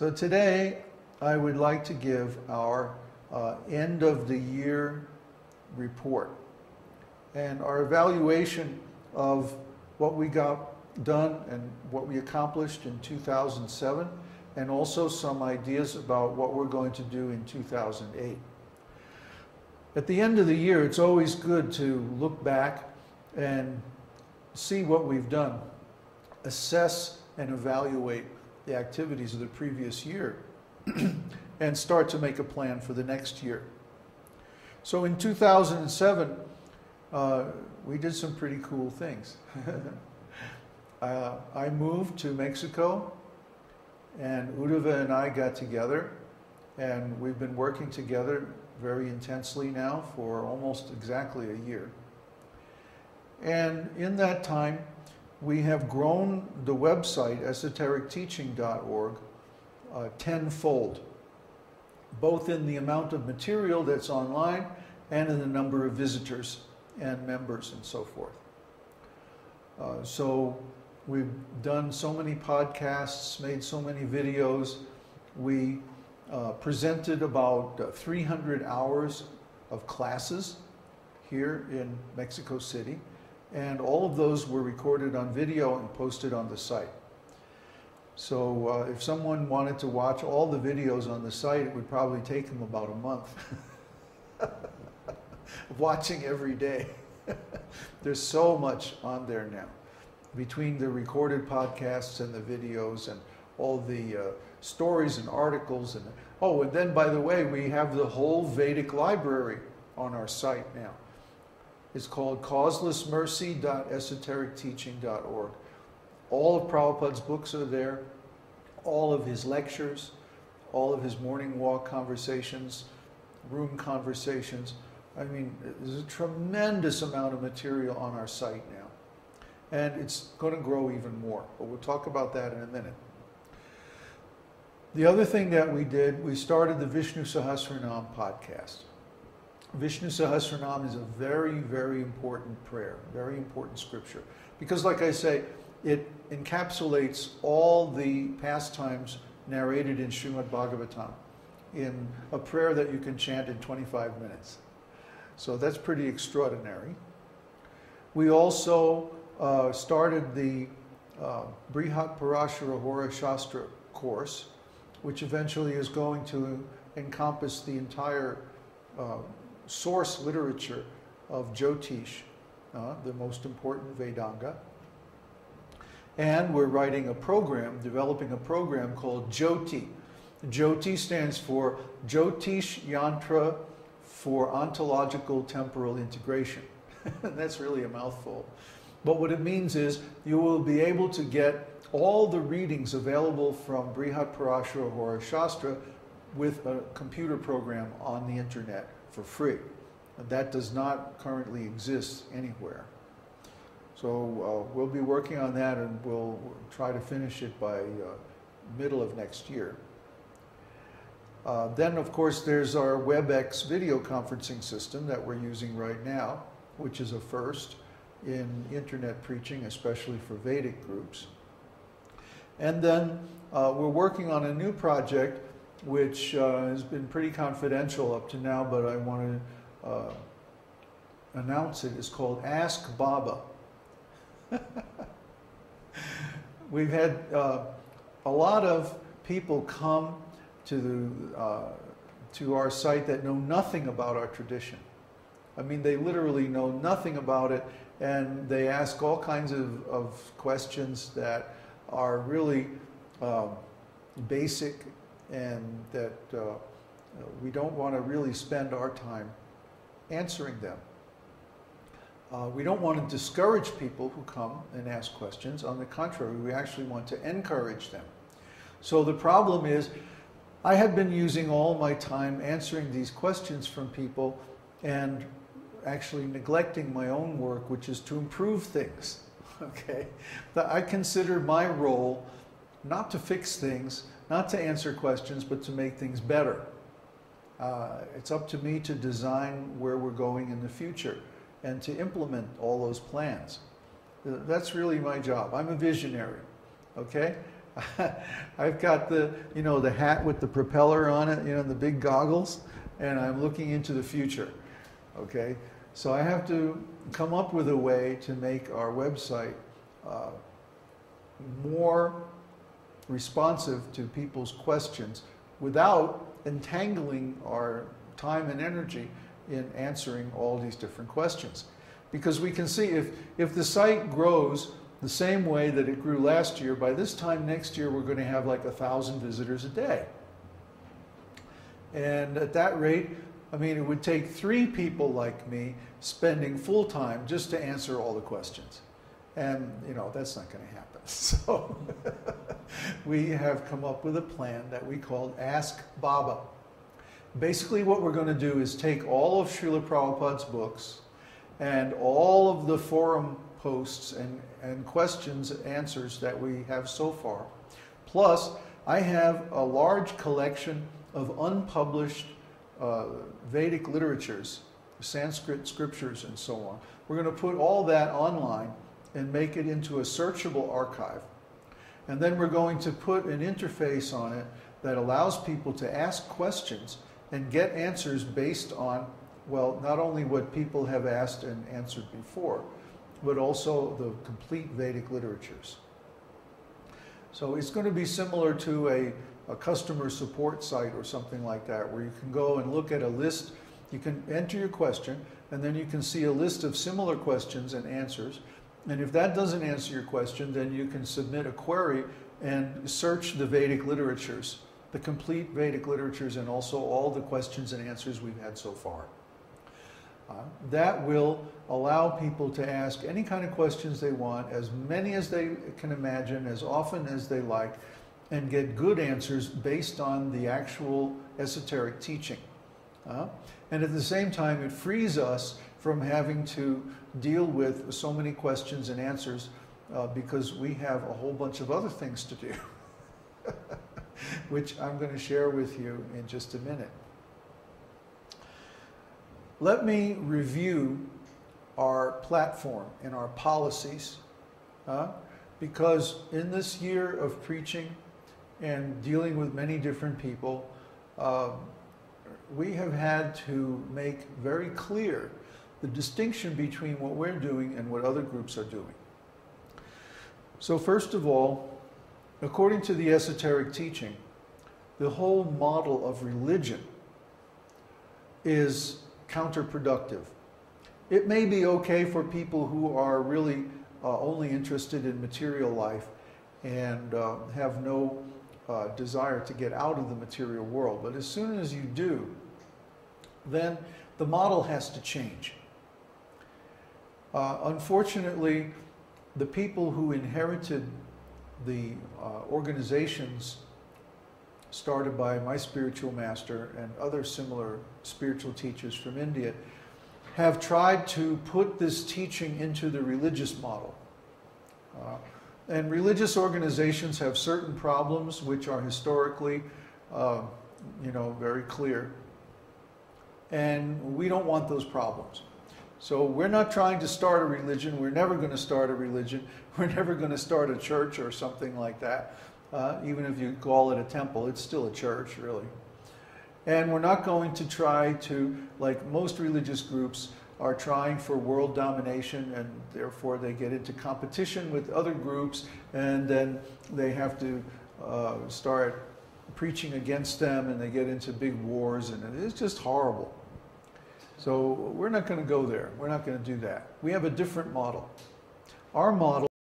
So today I would like to give our end of the year report and our evaluation of what we got done and what we accomplished in 2007, and also some ideas about what we're going to do in 2008. At the end of the year, it's always good to look back and see what we've done, assess and evaluate the activities of the previous year, and start to make a plan for the next year. So in 2007, we did some pretty cool things. I moved to Mexico, and Uddhava and I got together, and we've been working together very intensely now for almost exactly a year. And in that time, we have grown the website, esotericteaching.org, tenfold, both in the amount of material that's online and in the number of visitors and members and so forth. So we've done so many podcasts, made so many videos. We presented about 300 hours of classes here in Mexico City, and all of those were recorded on video and posted on the site. So if someone wanted to watch all the videos on the site, it would probably take them about a month. Watching every day. There's so much on there now, between the recorded podcasts and the videos and all the stories and articles. And oh, and then by the way, we have the whole Vedic library on our site now. It's called causelessmercy.esotericteaching.org. All of Prabhupada's books are there, all of his lectures, all of his morning walk conversations, room conversations. I mean, there's a tremendous amount of material on our site now. And it's going to grow even more, but we'll talk about that in a minute. The other thing that we did, we started the Vishnu Sahasranam podcast. Vishnu Sahasranam is a very, very important prayer, very important scripture. Because like I say, it encapsulates all the pastimes narrated in Srimad Bhagavatam in a prayer that you can chant in 25 minutes. So that's pretty extraordinary. We also started the Brihat Parashara Hora Shastra course, which eventually is going to encompass the entire source literature of Jyotish, the most important Vedanga. And we're writing a program, developing a program called Jyoti. Jyoti stands for Jyotish Yantra for Ontological Temporal Integration. That's really a mouthful. But what it means is you will be able to get all the readings available from Brihat Parashara Hora Shastra with a computer program on the internet for free. And that does not currently exist anywhere. So we'll be working on that, and we'll try to finish it by middle of next year. Then, of course, there's our WebEx video conferencing system that we're using right now, which is a first in internet preaching, especially for Vedic groups. And then we're working on a new project, which has been pretty confidential up to now, but I want to announce it. It's called Ask Baba. We've had a lot of people come to our site that know nothing about our tradition. I mean, they literally know nothing about it, and they ask all kinds of questions that are really basic, and that we don't want to really spend our time answering them. We don't want to discourage people who come and ask questions. On the contrary, we actually want to encourage them. So the problem is, I have been using all my time answering these questions from people and actually neglecting my own work, which is to improve things. Okay? I consider my role not to fix things, not to answer questions, but to make things better. It's up to me to design where we're going in the future and to implement all those plans. That's really my job. I'm a visionary, okay? I've got the, you know, the hat with the propeller on it, you know, the big goggles, and I'm looking into the future, okay? So I have to come up with a way to make our website more responsive to people's questions without entangling our time and energy in answering all these different questions. Because we can see if the site grows the same way that it grew last year, by this time next year we're going to have like 1,000 visitors a day. And at that rate, I mean, it would take 3 people like me spending full time just to answer all the questions. And, you know, that's not going to happen. So we have come up with a plan that we called Ask Baba. Basically what we're going to do is take all of Srila Prabhupada's books and all of the forum posts and questions and answers that we have so far. Plus, I have a large collection of unpublished Vedic literatures, Sanskrit scriptures and so on. We're going to put all that online and make it into a searchable archive. And then we're going to put an interface on it that allows people to ask questions and get answers based on, well, not only what people have asked and answered before, but also the complete Vedic literatures. So it's going to be similar to a customer support site or something like that, where you can go and look at a list, you can enter your question, and then you can see a list of similar questions and answers. And if that doesn't answer your question, then you can submit a query and search the Vedic literatures, the complete Vedic literatures, and also all the questions and answers we've had so far. That will allow people to ask any kind of questions they want, as many as they can imagine, as often as they like, and get good answers based on the actual esoteric teaching. And at the same time, it frees us from having to deal with so many questions and answers because we have a whole bunch of other things to do, which I'm going to share with you in just a minute. Let me review our platform and our policies, because in this year of preaching and dealing with many different people, we have had to make very clear the distinction between what we're doing and what other groups are doing. So first of all, according to the esoteric teaching, the whole model of religion is counterproductive. It may be okay for people who are really only interested in material life and have no desire to get out of the material world. But as soon as you do, then the model has to change. Unfortunately, the people who inherited the organizations started by my spiritual master and other similar spiritual teachers from India have tried to put this teaching into the religious model. And religious organizations have certain problems which are historically, very clear. And we don't want those problems. So we're not trying to start a religion. We're never going to start a religion. We're never going to start a church or something like that. Even if you call it a temple, it's still a church, really. And we're not going to try to, like most religious groups are trying for world domination, and therefore they get into competition with other groups, and then they have to start preaching against them, and they get into big wars, and it's just horrible. So we're not going to go there. We're not going to do that. We have a different model. Our model